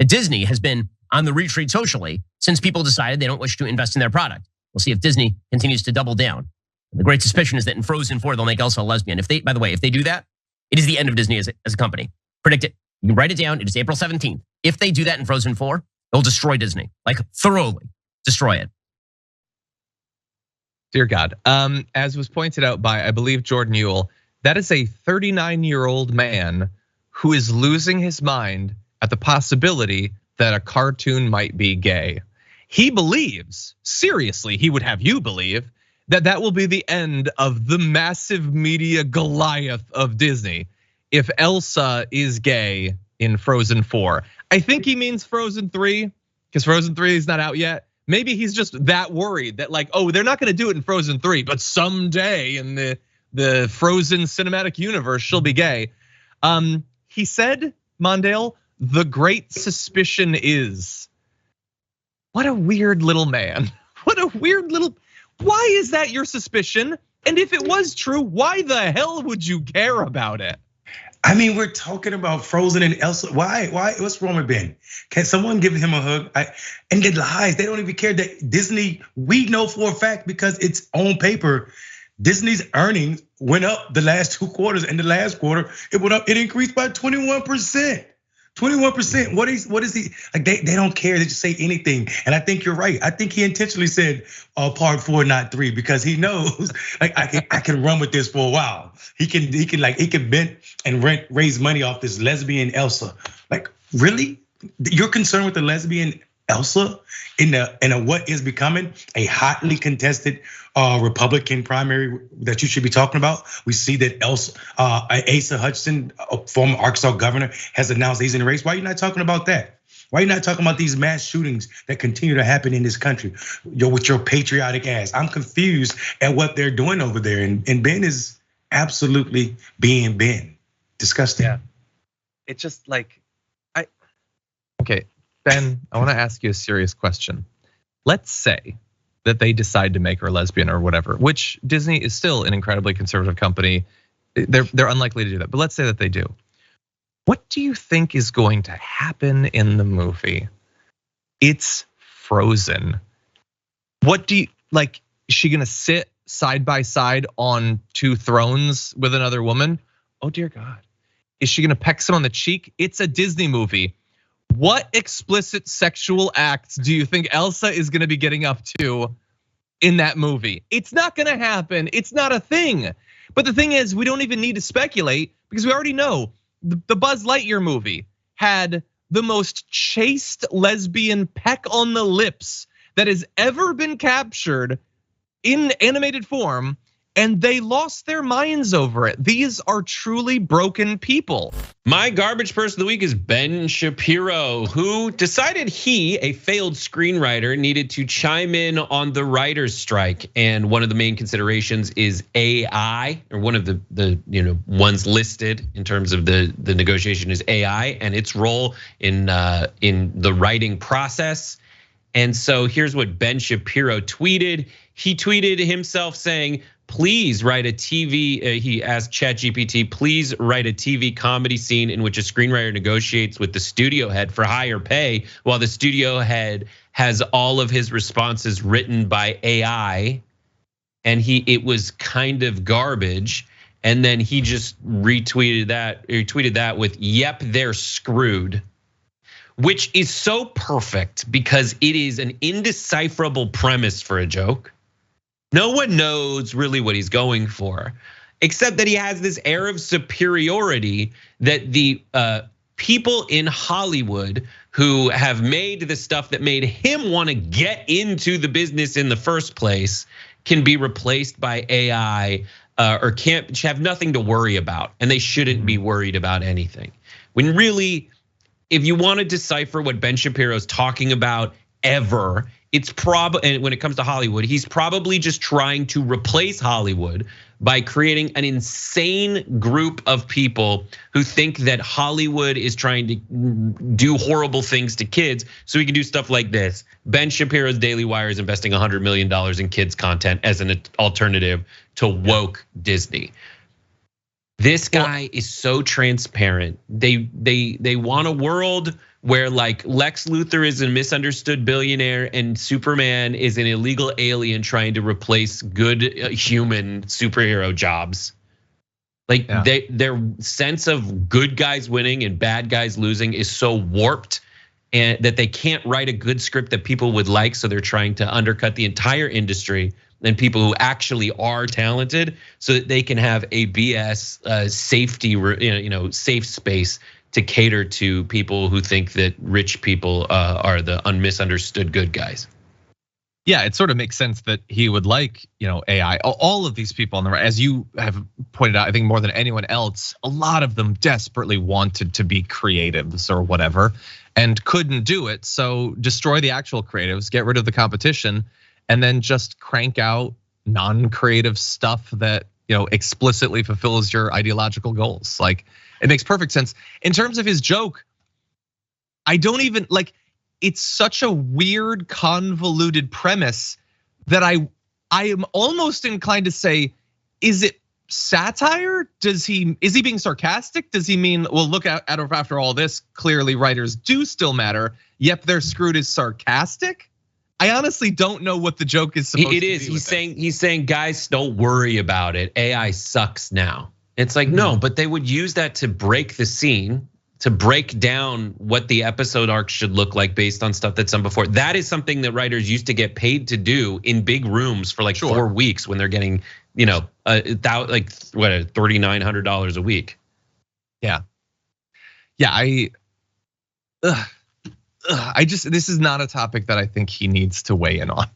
Disney has been on the retreat socially since people decided they don't wish to invest in their product. We'll see if Disney continues to double down. The great suspicion is that in Frozen 4, they'll make Elsa a lesbian. By the way, if they do that, it is the end of Disney as a company. Predict it. You can write it down. It is April 17th. If they do that in Frozen 4, they'll destroy Disney, like thoroughly destroy it. Dear God. As was pointed out by, I believe, Jordan Ewell, that is a 39-year-old man who is losing his mind at the possibility that a cartoon might be gay. He believes, seriously, he would have you believe, that will be the end of the massive media Goliath of Disney if Elsa is gay in Frozen 4. I think he means Frozen 3, because Frozen 3 is not out yet. Maybe he's just that worried that like, oh, they're not gonna do it in Frozen 3, but someday in the Frozen cinematic universe, she'll be gay. He said, Mondale, the great suspicion is. What a weird little man. What a weird little, why is that your suspicion? And if it was true, why the hell would you care about it? I mean, we're talking about Frozen and Elsa. Why? What's wrong with Ben? Can someone give him a hug? And the lies, they don't even care that Disney, we know for a fact because it's on paper, Disney's earnings went up the last 2 quarters, and the last quarter, it went up, it increased by 21%. 21%. What is he like? They don't care. They just say anything. And I think you're right. I think he intentionally said part 4, not 3, because he knows like I can run with this for a while. He can bend and raise money off this lesbian Elsa. Like, really? You're concerned with the lesbian Elsa in a what is becoming a hotly contested Republican primary that you should be talking about? We see that Asa Hutchinson, a former Arkansas governor, has announced he's in the race. Why are you not talking about that? Why are you not talking about these mass shootings that continue to happen in this country? With your patriotic ass. I'm confused at what they're doing over there. And Ben is absolutely being Ben. Disgusting. Yeah. It's just like, okay, Ben, I wanna ask you a serious question. Let's say that they decide to make her a lesbian or whatever, which Disney is still an incredibly conservative company. They're unlikely to do that, but let's say that they do. What do you think is going to happen in the movie? It's Frozen. What do you, like, is she gonna sit side by side on 2 thrones with another woman? Oh dear God. Is she gonna peck someone on the cheek? It's a Disney movie. What explicit sexual acts do you think Elsa is gonna be getting up to in that movie? It's not gonna happen, it's not a thing. But the thing is, we don't even need to speculate because we already know the Buzz Lightyear movie had the most chaste lesbian peck on the lips that has ever been captured in animated form, and they lost their minds over it. These are truly broken people. My garbage person of the week is Ben Shapiro, who decided he, a failed screenwriter, needed to chime in on the writer's strike. And one of the main considerations is AI, or one of the ones listed in terms of the negotiation is AI and its role in the writing process. And so here's what Ben Shapiro tweeted. He tweeted himself saying, please write a TV, he asked ChatGPT, please write a TV comedy scene in which a screenwriter negotiates with the studio head for higher pay while the studio head has all of his responses written by AI. And it was kind of garbage. And then he just retweeted that, or tweeted that with, yep, they're screwed. Which is so perfect because it is an indecipherable premise for a joke. No one knows really what he's going for, except that he has this air of superiority that the people in Hollywood who have made the stuff that made him want to get into the business in the first place can be replaced by AI or can't have nothing to worry about, and they shouldn't be worried about anything. When really, if you want to decipher what Ben Shapiro's talking about ever, it's probably, and when it comes to Hollywood, he's probably just trying to replace Hollywood by creating an insane group of people who think that Hollywood is trying to do horrible things to kids so he can do stuff like this. Ben Shapiro's Daily Wire is investing $100 million in kids content as an alternative to woke Disney. This guy is so transparent. They want a world where like Lex Luthor is a misunderstood billionaire and Superman is an illegal alien trying to replace good human superhero jobs. Like their sense of good guys winning and bad guys losing is so warped, and that they can't write a good script that people would like, so they're trying to undercut the entire industry and people who actually are talented, so that they can have a BS safety, safe space to cater to people who think that rich people are the misunderstood good guys. Yeah, it sort of makes sense that he would like, AI. All of these people on the right, as you have pointed out, I think more than anyone else, a lot of them desperately wanted to be creatives or whatever and couldn't do it. So destroy the actual creatives, get rid of the competition, and then just crank out non-creative stuff that, explicitly fulfills your ideological goals. Like, it makes perfect sense. In terms of his joke, I don't even like. It's such a weird, convoluted premise that I am almost inclined to say, is it satire? Is he being sarcastic? Does he mean, well, look at after all this, clearly writers do still matter. Yep, they're screwed is sarcastic. I honestly don't know what the joke is supposed to be. It is. He's saying, guys, don't worry about it. AI sucks now. It's like, no, but they would use that to break the scene, to break down what the episode arc should look like based on stuff that's done before. That is something that writers used to get paid to do in big rooms for like 4 weeks when they're getting, like what, $3,900 a week. Yeah. I just, this is not a topic that I think he needs to weigh in on.